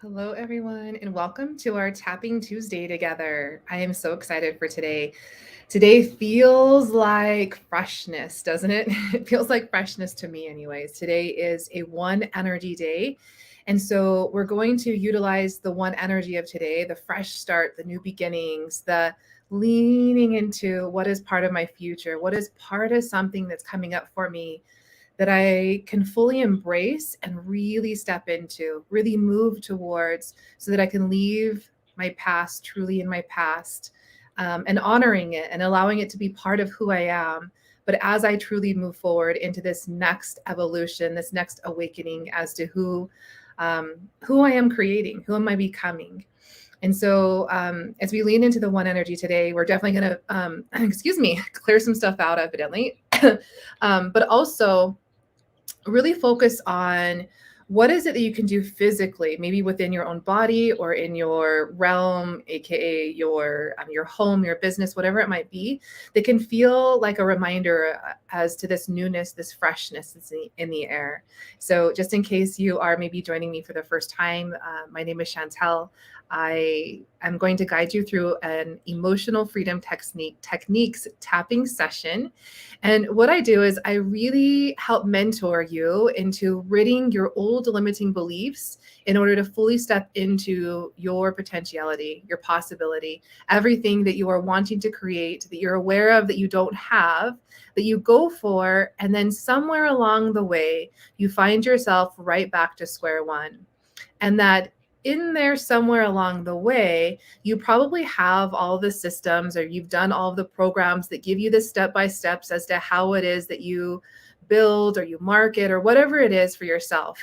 Hello, everyone, and welcome to our Tapping Tuesday together. I am so excited for today. Today feels like freshness, doesn't it? It feels like freshness to me, anyways. Today is a one energy day. And so we're going to utilize the one energy of today, the fresh start, the new beginnings, the leaning into what is part of my future, what is part of something that's coming up for me that I can fully embrace and really step into, really move towards, so that I can leave my past truly in my past, and honoring it and allowing it to be part of who I am. But as I truly move forward into this next evolution, this next awakening as to who I am creating, who am I becoming. And so, as we lean into the one energy today, we're definitely going to, excuse me, clear some stuff out, evidently, but also really focus on what is it that you can do physically, maybe within your own body or in your realm, aka your home, your business, whatever it might be, that can feel like a reminder as to this newness, this freshness that's in the air. So, just in case you are maybe joining me for the first time, my name is Chantel. I am going to guide you through an emotional freedom techniques tapping session. And what I do is I really help mentor you into ridding your old limiting beliefs in order to fully step into your potentiality, your possibility, everything that you are wanting to create, that you're aware of that you don't have, that you go for, and then somewhere along the way, you find yourself right back to square one. And that in there somewhere along the way, you probably have all the systems, or you've done all the programs that give you the step by steps as to how it is that you build or you market or whatever it is for yourself.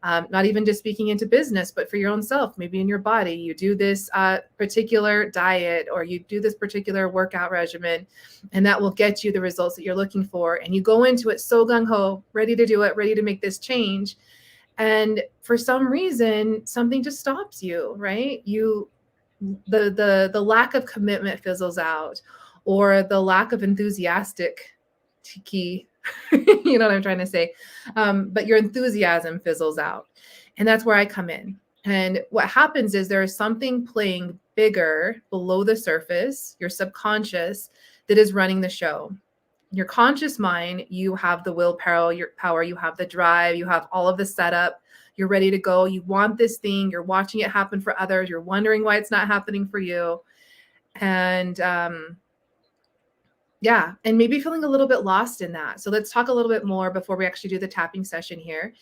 Not even just speaking into business, but for your own self, maybe in your body, you do this particular diet or you do this particular workout regimen, and that will get you the results that you're looking for. And you go into it so gung ho, ready to do it, ready to make this change. And for some reason, something just stops you, right? The lack of commitment fizzles out, or the lack of enthusiastic key, you know what I'm trying to say? But your enthusiasm fizzles out. And that's where I come in. And what happens is there is something playing bigger below the surface, your subconscious, that is running the show. Your conscious mind, you have the willpower, you have the drive, you have all of the setup, you're ready to go, you want this thing, you're watching it happen for others, you're wondering why it's not happening for you. And yeah, and maybe feeling a little bit lost in that. So let's talk a little bit more before we actually do the tapping session here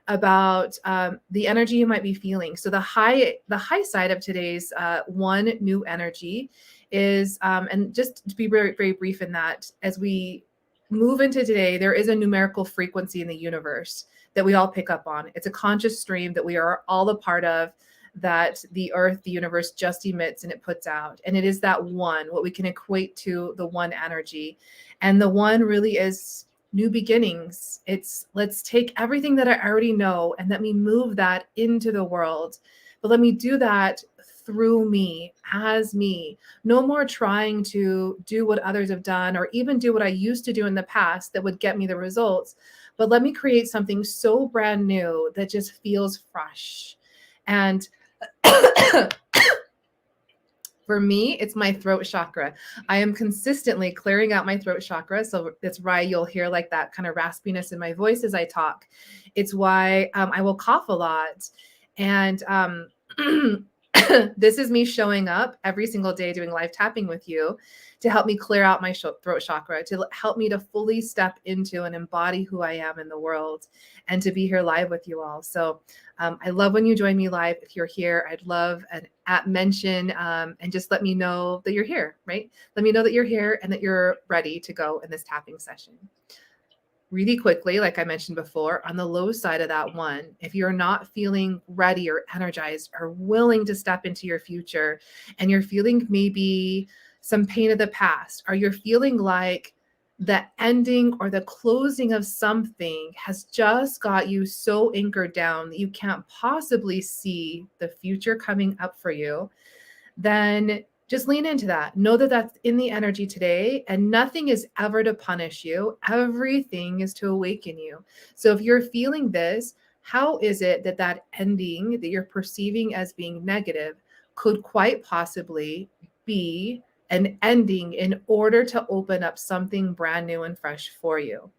about the energy you might be feeling. So the high side of today's one new energy is, and just to be very, very brief in that, as we move into today, there is a numerical frequency in the universe that we all pick up on. It's a conscious stream that we are all a part of, that the earth, the universe just emits and it puts out. And it is that one, what we can equate to the one energy. And the one really is new beginnings. It's let's take everything that I already know and let me move that into the world. But let me do that through me, as me. No more trying to do what others have done or even do what I used to do in the past that would get me the results. But let me create something so brand new that just feels fresh. And for me, it's my throat chakra. I am consistently clearing out my throat chakra. So that's why you'll hear like that kind of raspiness in my voice as I talk. It's why I will cough a lot. And this is me showing up every single day doing live tapping with you to help me clear out my throat chakra, to help me to fully step into and embody who I am in the world, and to be here live with you all. So I love when you join me live. If you're here, I'd love an at mention, and just let me know that you're here, right? Let me know that you're here and that you're ready to go in this tapping session. Really quickly, like I mentioned before, on the low side of that one, if you're not feeling ready or energized or willing to step into your future, and you're feeling maybe some pain of the past, or you're feeling like the ending or the closing of something has just got you so anchored down that you can't possibly see the future coming up for you, then just lean into that. Know that that's in the energy today, and nothing is ever to punish you. Everything is to awaken you. So if you're feeling this, how is it that that ending that you're perceiving as being negative could quite possibly be an ending in order to open up something brand new and fresh for you?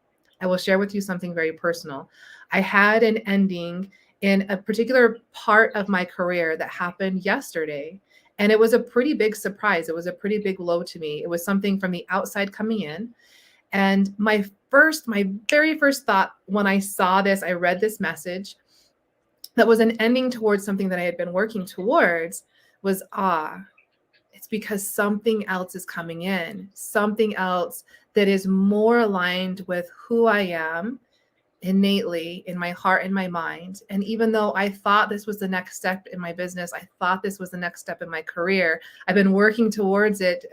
I will share with you something very personal. I had an ending in a particular part of my career that happened yesterday. And it was a pretty big surprise. It was a pretty big blow to me. It was something from the outside coming in. And my very first thought when I saw this, I read this message that was an ending towards something that I had been working towards was, it's because something else is coming in, something else that is more aligned with who I am innately in my heart and my mind. And even though I thought this was the next step in my business, I thought this was the next step in my career, I've been working towards it.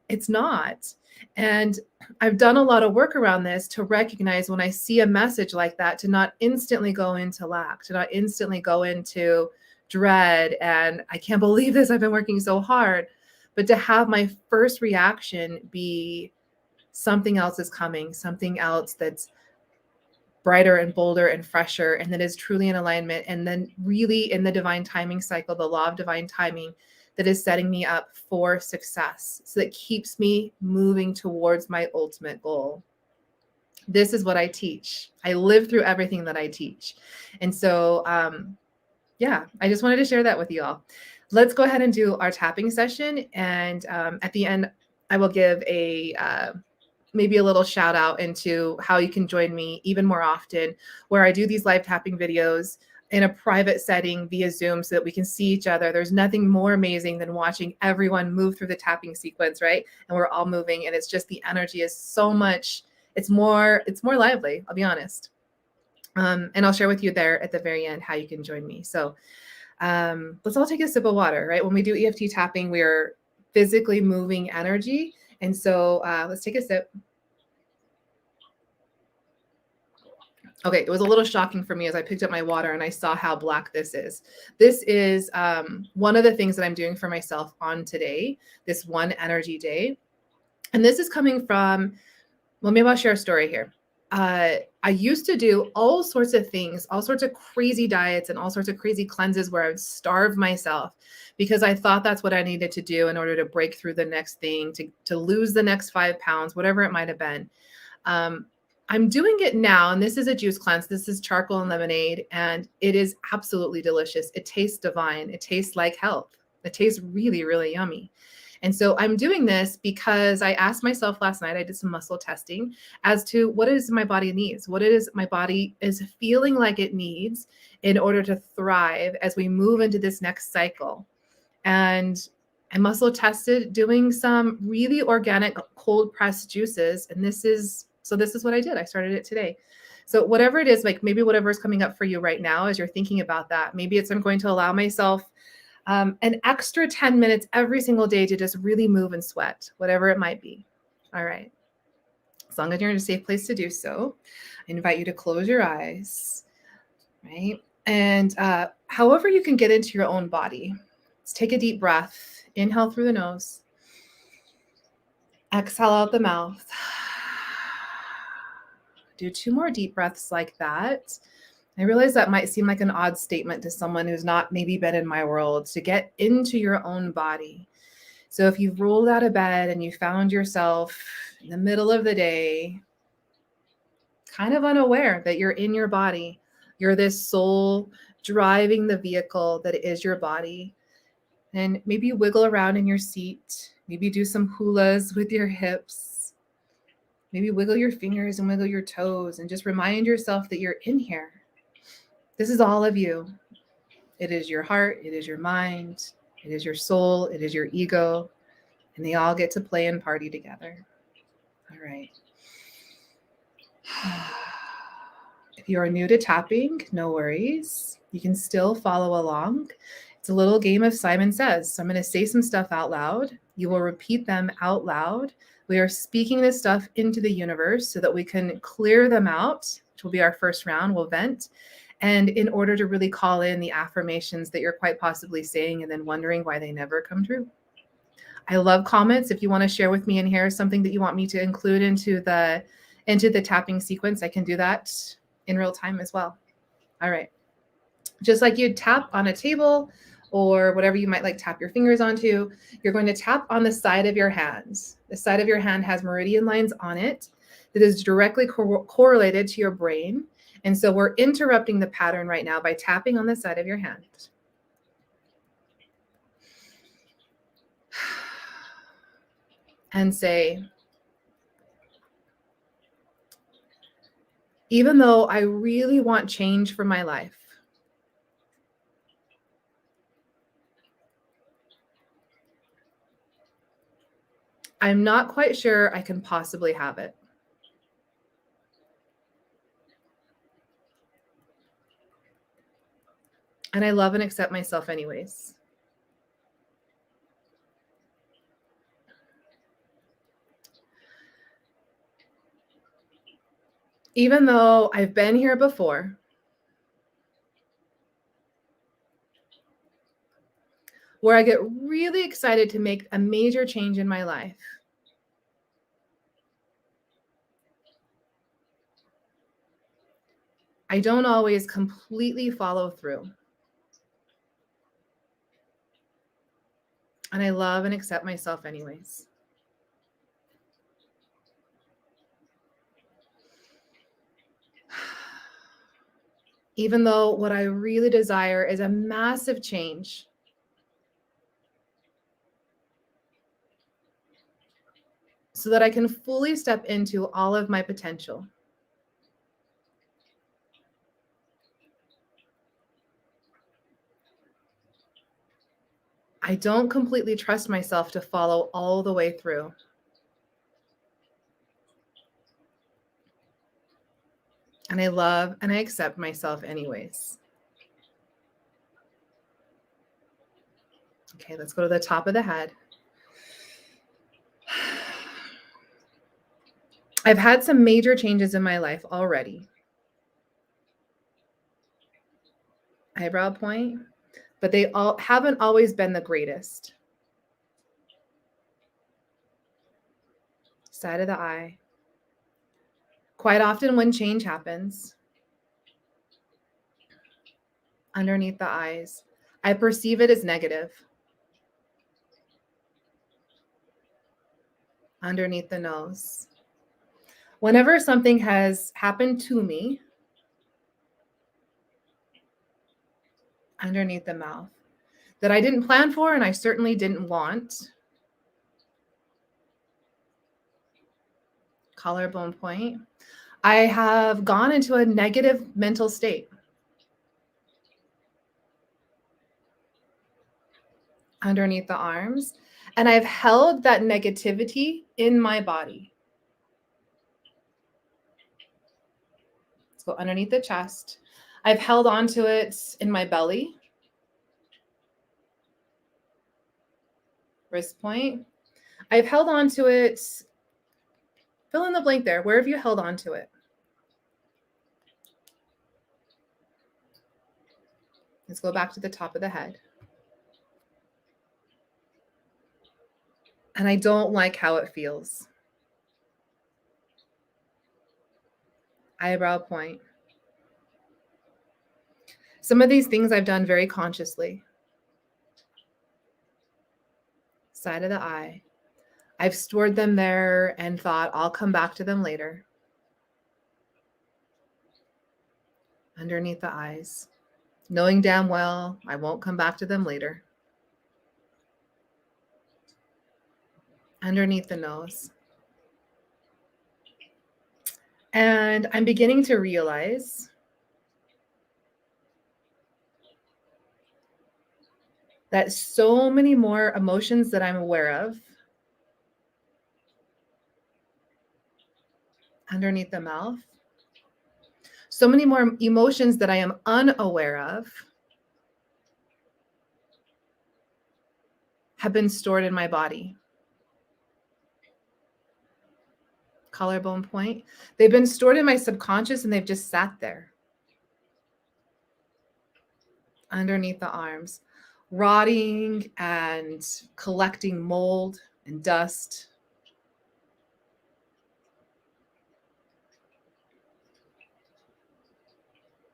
It's not. And I've done a lot of work around this to recognize when I see a message like that, to not instantly go into lack, to not instantly go into dread. And I can't believe this, I've been working so hard. But to have my first reaction be something else is coming, something else that's brighter and bolder and fresher, and that is truly in alignment. And then really in the divine timing cycle, the law of divine timing that is setting me up for success. So that keeps me moving towards my ultimate goal. This is what I teach. I live through everything that I teach. And so, I just wanted to share that with you all. Let's go ahead and do our tapping session. And at the end, I will give maybe a little shout out into how you can join me even more often, where I do these live tapping videos in a private setting via Zoom so that we can see each other. There's nothing more amazing than watching everyone move through the tapping sequence, right? And we're all moving, and it's just the energy is so much, it's more lively, I'll be honest. And I'll share with you there at the very end how you can join me. So let's all take a sip of water, right? When we do EFT tapping, we're physically moving energy. And so let's take a sip. Okay, it was a little shocking for me as I picked up my water and I saw how black this is. This is one of the things that I'm doing for myself on today, this one energy day. And this is coming from, well, maybe I'll share a story here. I used to do all sorts of things, all sorts of crazy diets and all sorts of crazy cleanses where I would starve myself because I thought that's what I needed to do in order to break through the next thing, to lose the next 5 pounds, whatever it might have been. I'm doing it now, and this is a juice cleanse. This is charcoal and lemonade, and it is absolutely delicious. It tastes divine. It tastes like health. It tastes really, really yummy. And so I'm doing this because I asked myself last night, I did some muscle testing as to what it is my body needs, what it is my body is feeling like it needs in order to thrive as we move into this next cycle. And I muscle tested doing some really organic cold pressed juices. And this is what I did. I started it today. So whatever it is, like maybe whatever is coming up for you right now as you're thinking about that, maybe it's I'm going to allow myself an extra 10 minutes every single day to just really move and sweat, whatever it might be. All right. As long as you're in a safe place to do so, I invite you to close your eyes, right? And however you can get into your own body, let's take a deep breath. Inhale through the nose. Exhale out the mouth. Do 2 more deep breaths like that. I realize that might seem like an odd statement to someone who's not maybe been in my world, to get into your own body. So if you've rolled out of bed and you found yourself in the middle of the day, kind of unaware that you're in your body, you're this soul driving the vehicle that is your body, and maybe you wiggle around in your seat, maybe do some hulas with your hips, maybe wiggle your fingers and wiggle your toes, and just remind yourself that you're in here. This is all of you. It is your heart. It is your mind. It is your soul. It is your ego. And they all get to play and party together. All right. If you are new to tapping, no worries. You can still follow along. It's a little game of Simon Says. So I'm going to say some stuff out loud. You will repeat them out loud. We are speaking this stuff into the universe so that we can clear them out, which will be our first round. We'll vent. And in order to really call in the affirmations that you're quite possibly saying and then wondering why they never come true. I love comments. If you want to share with me in here something that you want me to include into the tapping sequence, I can do that in real time as well. All right. Just like you'd tap on a table or whatever you might like tap your fingers onto, you're going to tap on the side of your hands. The side of your hand has meridian lines on it that is directly correlated to your brain. And so we're interrupting the pattern right now by tapping on the side of your hand. And say, even though I really want change for my life, I'm not quite sure I can possibly have it. And I love and accept myself anyways. Even though I've been here before, where I get really excited to make a major change in my life, I don't always completely follow through. And I love and accept myself anyways. Even though what I really desire is a massive change, so that I can fully step into all of my potential. I don't completely trust myself to follow all the way through. And I love and I accept myself anyways. Okay, let's go to the top of the head. I've had some major changes in my life already. Eyebrow point, but they all haven't always been the greatest. Side of the eye. Quite often when change happens, underneath the eyes, I perceive it as negative. Underneath the nose. Whenever something has happened to me, underneath the mouth, that I didn't plan for and I certainly didn't want, collarbone point, I have gone into a negative mental state. Underneath the arms, and I've held that negativity in my body. Let's go underneath the chest. I've held onto it in my belly. Wrist point. I've held onto it. Fill in the blank there. Where have you held onto it? Let's go back to the top of the head. And I don't like how it feels. Eyebrow point. Some of these things I've done very consciously. Side of the eye. I've stored them there and thought I'll come back to them later. Underneath the eyes. Knowing damn well I won't come back to them later. Underneath the nose. And I'm beginning to realize that so many more emotions that I'm aware of, underneath the mouth, so many more emotions that I am unaware of have been stored in my body. Collarbone point. They've been stored in my subconscious and they've just sat there. Underneath the arms, rotting and collecting mold and dust.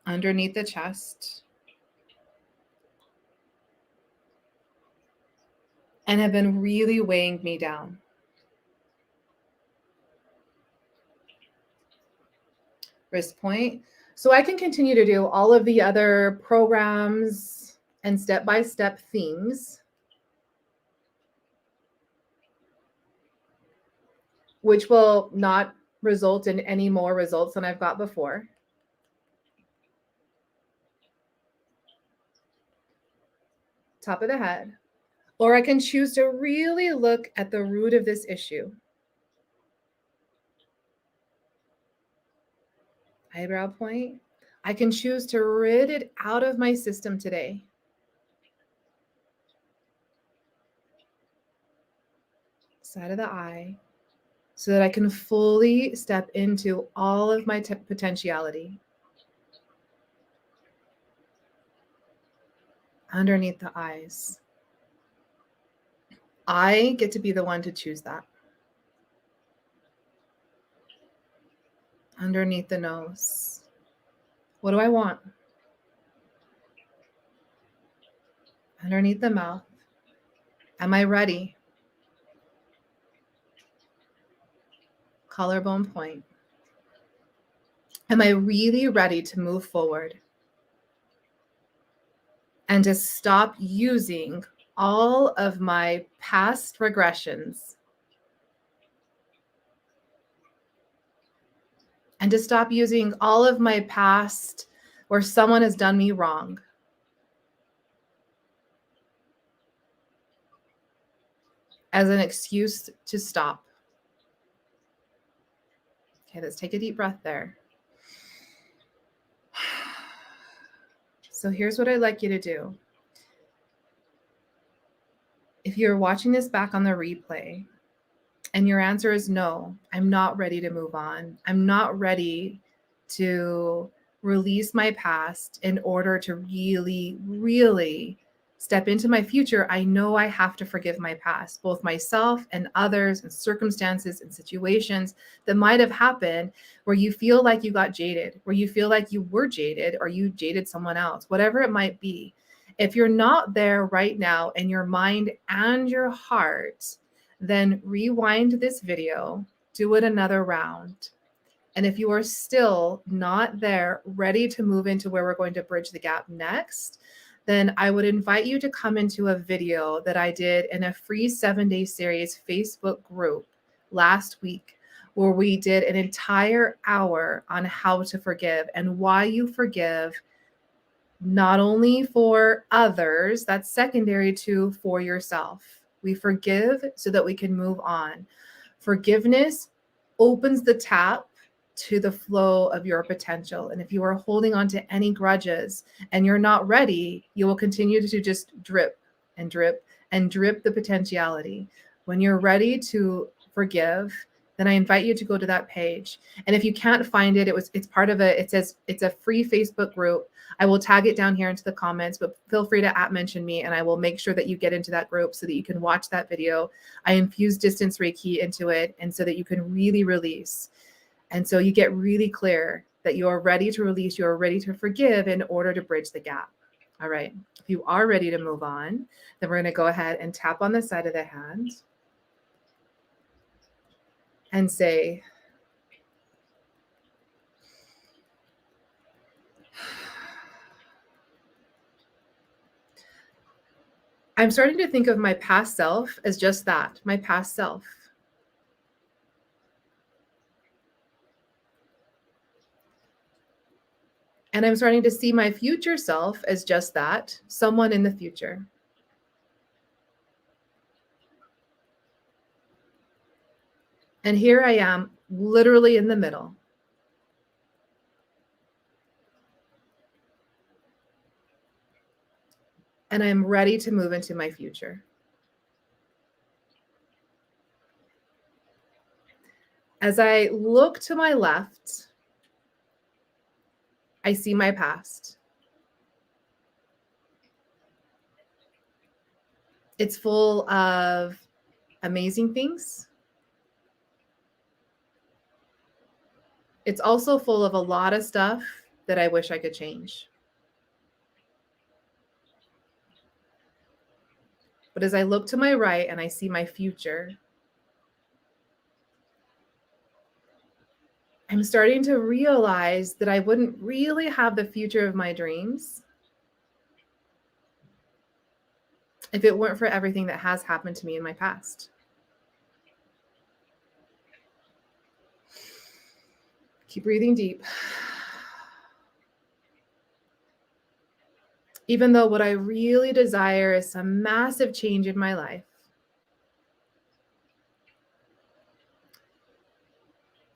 underneath the chest, and have been really weighing me down. Wrist point. So I can continue to do all of the other programs and step-by-step themes, which will not result in any more results than I've got before. Top of the head. Or I can choose to really look at the root of this issue. Eyebrow point. I can choose to rid it out of my system today. Side of the eye, so that I can fully step into all of my potentiality. Underneath the eyes. I get to be the one to choose that. Underneath the nose. What do I want? Underneath the mouth. Am I ready? Collarbone point. Am I really ready to move forward? And to stop using all of my past regressions, and to stop using all of my past where someone has done me wrong as an excuse to stop. Okay, let's take a deep breath there. So here's what I'd like you to do. If you're watching this back on the replay and your answer is no, I'm not ready to move on. I'm not ready to release my past in order to really, really step into my future. I know I have to forgive my past, both myself and others, and circumstances and situations that might have happened where you feel like you got jaded, where you feel like you were jaded or you jaded someone else, whatever it might be. If you're not there right now in your mind and your heart, then rewind this video, do it another round. And if you are still not there, ready to move into where we're going to bridge the gap next, then I would invite you to come into a video that I did in a free 7-day series Facebook group last week, where we did an entire hour on how to forgive and why you forgive, not only for others, that's secondary to for yourself. We forgive so that we can move on. Forgiveness opens the tap to the flow of your potential. And if you are holding on to any grudges and you're not ready, you will continue to just drip and drip and drip the potentiality. When you're ready to forgive, then I invite you to go to that page. And if you can't find it, it's part of it says it's a free Facebook group. I will tag it down here into the comments, but feel free to mention me and I will make sure that you get into that group so that you can watch that video. I infuse distance Reiki into it, and so that you can really release. And so you get really clear that you're ready to release, you're ready to forgive in order to bridge the gap. All right. If you are ready to move on, then we're going to go ahead and tap on the side of the hand and say, I'm starting to think of my past self as just that, my past self. And I'm starting to see my future self as just that, someone in the future. And here I am, literally in the middle. And I'm ready to move into my future. As I look to my left, I see my past. It's full of amazing things. It's also full of a lot of stuff that I wish I could change. But as I look to my right and I see my future, I'm starting to realize that I wouldn't really have the future of my dreams if it weren't for everything that has happened to me in my past. Keep breathing deep. Even though what I really desire is some massive change in my life,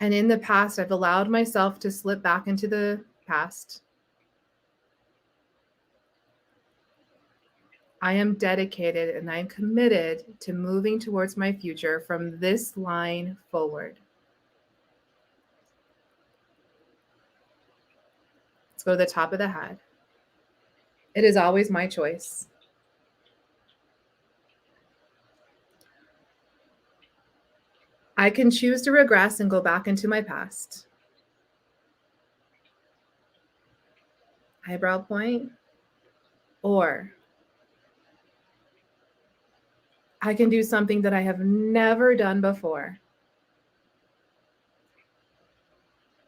and in the past, I've allowed myself to slip back into the past, I am dedicated and I'm committed to moving towards my future from this line forward. Let's go to the top of the head. It is always my choice. I can choose to regress and go back into my past. Eyebrow point. Or I can do something that I have never done before.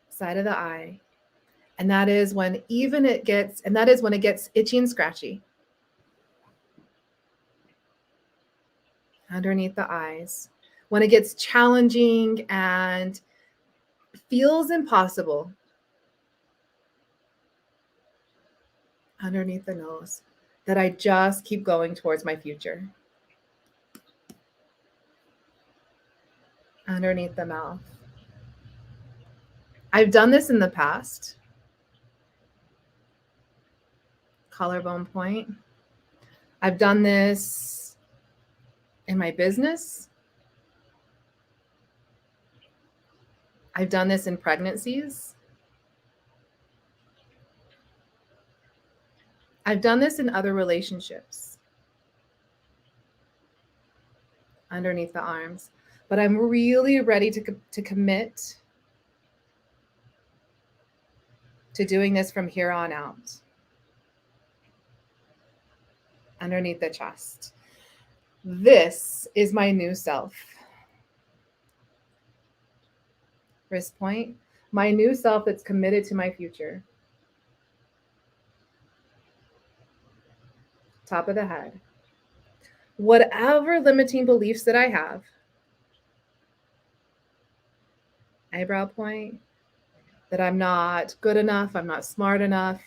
Side of the eye. And that is when it gets itchy and scratchy. Underneath the eyes. When it gets challenging and feels impossible. Underneath the nose. That I just keep going towards my future. Underneath the mouth. I've done this in the past. Collarbone point. I've done this in my business. I've done this in pregnancies. I've done this in other relationships. Underneath the arms. But I'm really ready to commit to doing this from here on out. Underneath the chest. This is my new self. Wrist point. My new self that's committed to my future. Top of the head. Whatever limiting beliefs that I have. Eyebrow point. That I'm not good enough. I'm not smart enough.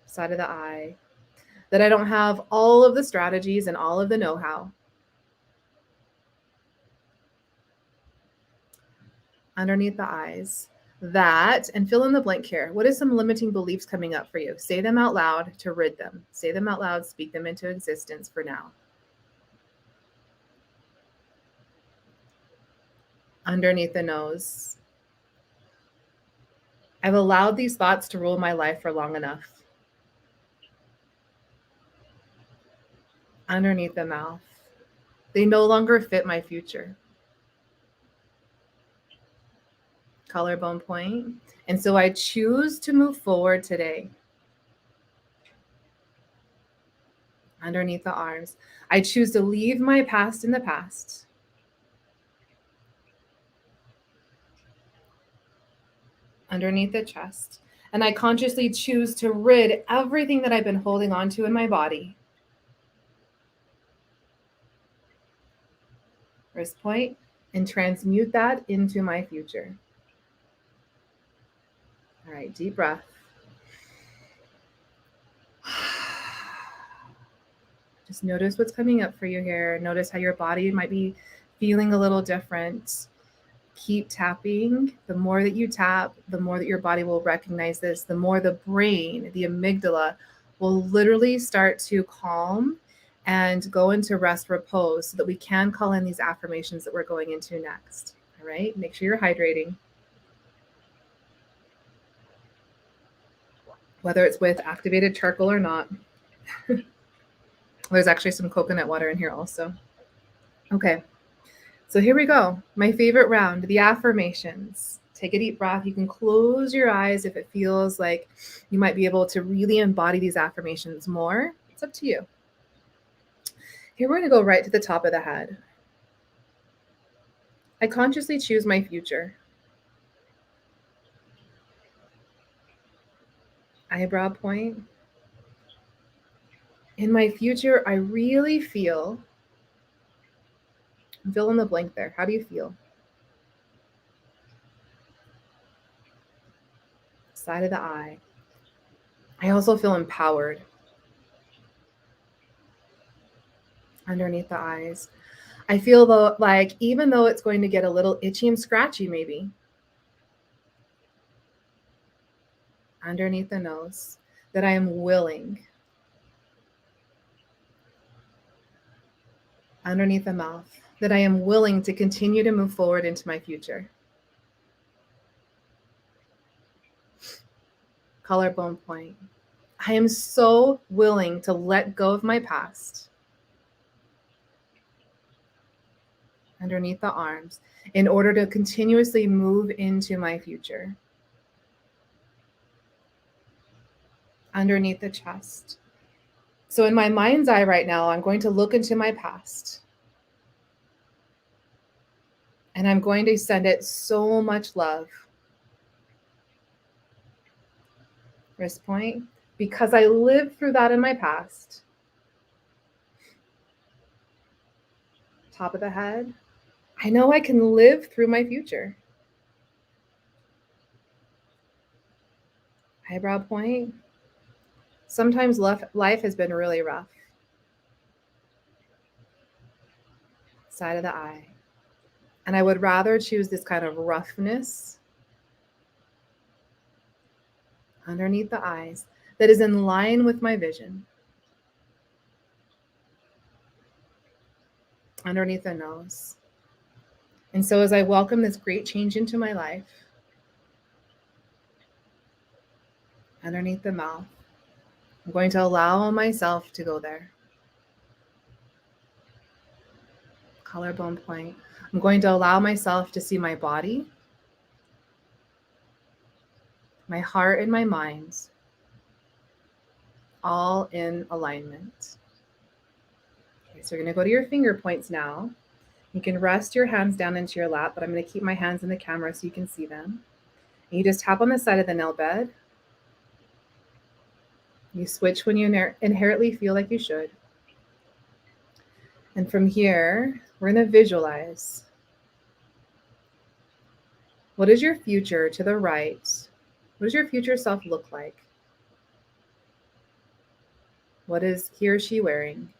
Side of the eye. That I don't have all of the strategies and all of the know-how. Underneath the eyes. That, and fill in the blank here. What is some limiting beliefs coming up for you? Say them out loud to rid them. Say them out loud, speak them into existence for now. Underneath the nose. I've allowed these thoughts to rule my life for long enough. Underneath the mouth. They no longer fit my future. Collarbone point. And so I choose to move forward today. Underneath the arms. I choose to leave my past in the past. Underneath the chest. And I consciously choose to rid everything that I've been holding on to in my body. Wrist point. And transmute that into my future. All right, deep breath. Just notice what's coming up for you here. Notice how your body might be feeling a little different. Keep tapping. The more that you tap, the more that your body will recognize this, the more the brain, the amygdala, will literally start to calm and go into rest repose so that we can call in these affirmations that we're going into next. All right, make sure you're hydrating. Whether it's with activated charcoal or not. There's actually some coconut water in here also. Okay, so here we go. My favorite round, the affirmations. Take a deep breath. You can close your eyes if it feels like you might be able to really embody these affirmations more. It's up to you. Here we're going to go right to the top of the head. I consciously choose my future. Eyebrow point. In my future, I really feel, fill in the blank there. How do you feel? Side of the eye. I also feel empowered. Underneath the eyes. I feel though, like even though it's going to get a little itchy and scratchy maybe, underneath the nose, that I am willing. Underneath the mouth, that I am willing to continue to move forward into my future. Collarbone point. I am so willing to let go of my past. Underneath the arms, in order to continuously move into my future. Underneath the chest. So in my mind's eye right now, I'm going to look into my past. And I'm going to send it so much love. Wrist point. Because I lived through that in my past. Top of the head. I know I can live through my future. Eyebrow point. Sometimes life has been really rough. Side of the eye. And I would rather choose this kind of roughness underneath the eyes that is in line with my vision. Underneath the nose. And so as I welcome this great change into my life, underneath the mouth, I'm going to allow myself to go there. Collarbone point. I'm going to allow myself to see my body, my heart, and my mind all in alignment. Okay, so we're going to go to your finger points now. You can rest your hands down into your lap, but I'm going to keep my hands in the camera so you can see them. And you just tap on the side of the nail bed. You switch when you inherently feel like you should. And from here, we're going to visualize. What is your future to the right? What does your future self look like? What is he or she wearing?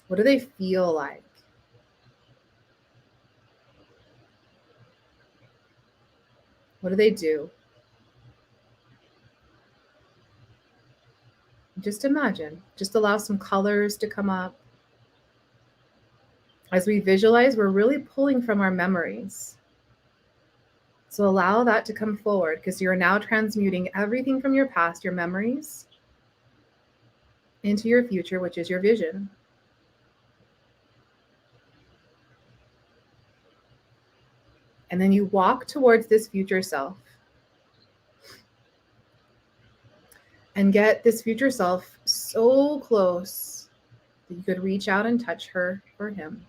What do they feel like? What do they do? Just imagine, just allow some colors to come up. As we visualize, we're really pulling from our memories. So allow that to come forward because you're now transmuting everything from your past, your memories, into your future, which is your vision. And then you walk towards this future self and get this future self so close that you could reach out and touch her or him.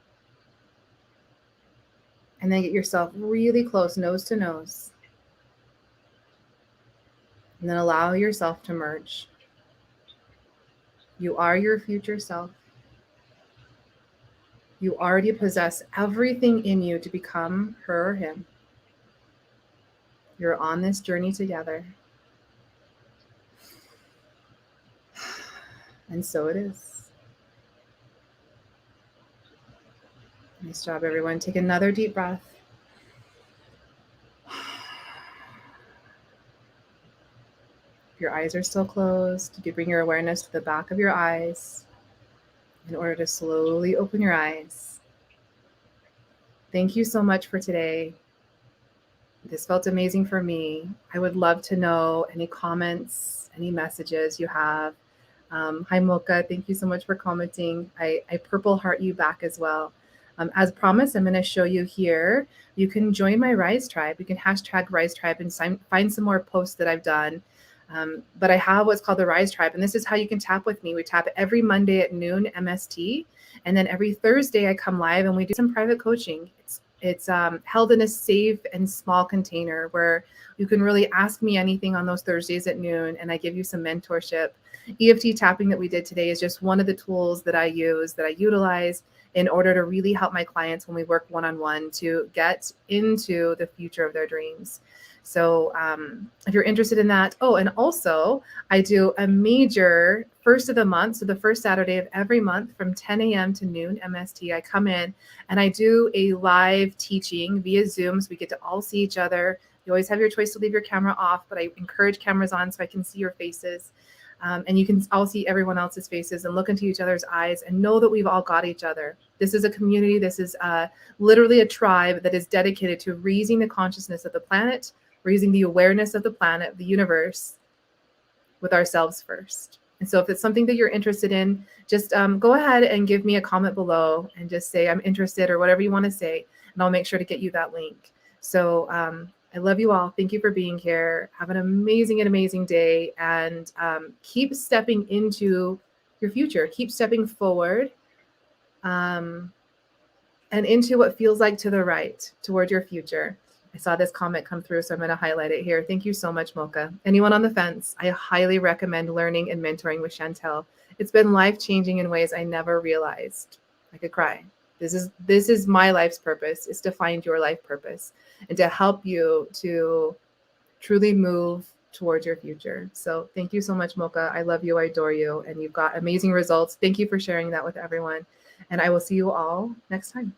And then get yourself really close, nose to nose. And then allow yourself to merge. You are your future self. You already possess everything in you to become her or him. You're on this journey together. And so it is. Nice job, everyone. Take another deep breath. If your eyes are still closed, you can bring your awareness to the back of your eyes in order to slowly open your eyes. Thank you so much for today. This felt amazing for me. I would love to know any comments, any messages you have. Hi, Mocha. Thank you so much for commenting. I purple heart you back as well. As promised, I'm going to show you here. You can join my Rise Tribe. You can hashtag Rise Tribe and find some more posts that I've done. But I have what's called the Rise Tribe, and this is how you can tap with me. We tap every Monday at noon MST, and then every Thursday I come live and we do some private coaching. It's held in a safe and small container where you can really ask me anything on those Thursdays at noon, and I give you some mentorship. EFT tapping that we did today is just one of the tools that I utilize in order to really help my clients when we work one-on-one to get into the future of their dreams. So if you're interested in that, and also I do a major first of the month. So the first Saturday of every month from 10 a.m. to noon MST, I come in and I do a live teaching via Zoom. So we get to all see each other. You always have your choice to leave your camera off, but I encourage cameras on so I can see your faces. And you can all see everyone else's faces and look into each other's eyes and know that we've all got each other. This is a community. This is literally a tribe that is dedicated to raising the consciousness of the planet, raising the awareness of the planet, the universe, with ourselves first. And so if it's something that you're interested in, just go ahead and give me a comment below and just say I'm interested or whatever you want to say, and I'll make sure to get you that link. So I love you all. Thank you for being here. Have an amazing day, and keep stepping into your future. Keep stepping forward and into what feels like to the right, toward your future. I saw this comment come through, so I'm going to highlight it here. Thank you so much, Mocha. Anyone on the fence, I highly recommend learning and mentoring with Chantel. It's been life-changing in ways I never realized. I could cry. This is my life's purpose, is to find your life purpose and to help you to truly move towards your future. So thank you so much, Mocha. I love you. I adore you. And you've got amazing results. Thank you for sharing that with everyone. And I will see you all next time.